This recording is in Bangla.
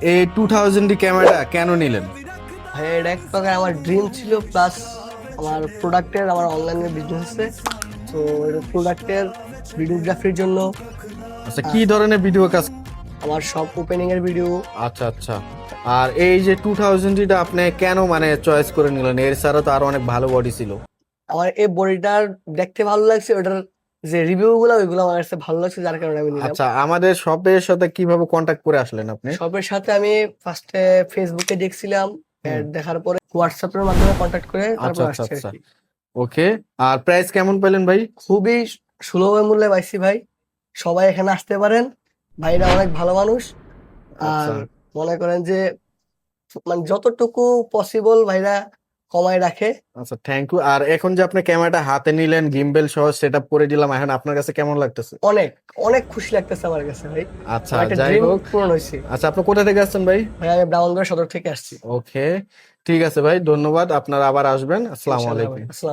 এই 2000 ক্যামেরা কেন নিলেন? ভাই এটা এক প্রকার আমার ড্রিম ছিল, প্লাস আমার প্রোডাক্টের আমার অনলাইনে বিজনেস আছে, তো এটা প্রোডাক্টের ভিডিওগ্রাফির জন্য। আচ্ছা, কি আর ধরনের ভিডিও কাজ? আমার শপ ওপেনিং এর ভিডিও। আচ্ছা আচ্ছা। আর এই যে 2000টা আপনি কেন মানে চয়েস করে নিলেন? এর ছাড়া তো আরো অনেক ভালো বডি ছিল। আমার এই বডিটার দেখতে ভালো লাগছে, ওটার যে রিভিউ গুলো ওইগুলো আমার কাছে ভালো লাগছে, যার কারণে আমি নিলাম। আচ্ছা, আমাদের শপের সাথে কিভাবে কন্টাক্ট করে আসলেন আপনি? শপের সাথে আমি ফার্স্টে ফেসবুকে দেখছিলাম, হুম। দেখার পরে হোয়াটসঅ্যাপের মাধ্যমে কন্ট্যাক্ট করে আচ্ছা তারপর আচ্ছা আসছে আর আচ্ছা। কি। ওকে। আর প্রাইস কেমন পেলেন ভাই? খুবই সুলভ মূল্যে পাইছি ভাই। সবাই এখানে আসতে পারেন, ভাইরা অনেক ভালো মানুষ। আর আচ্ছা মনে করেন যে মানে যতটুকু পসিবল ভাইরা কমায় রাখে। আচ্ছা, থ্যাংক ইউ। আর এখন যে আপনি ক্যামেরাটা হাতে নিলেন, গিম্বেল সহ সেটআপ করে দিলাম, এখন আপনার কাছে কেমন লাগতেছে? অনেক অনেক খুশি লাগতেছে আমার কাছে ভাই। আচ্ছা, আমার একটা যাই ড্রিম হোক। পূরণ হয়েছে। আচ্ছা, আপনি কোথা থেকে আসছেন ভাই? ভাই আমি ব্রাহ্মণবাড়িয়া সদর থেকে আসছি। ওকে, ঠিক আছে ভাই, ধন্যবাদ। আপনারা আবার আসবেন। আসসালামু ইনশাআল্লাহ ভাই, আলাইকুম। আসসালাম।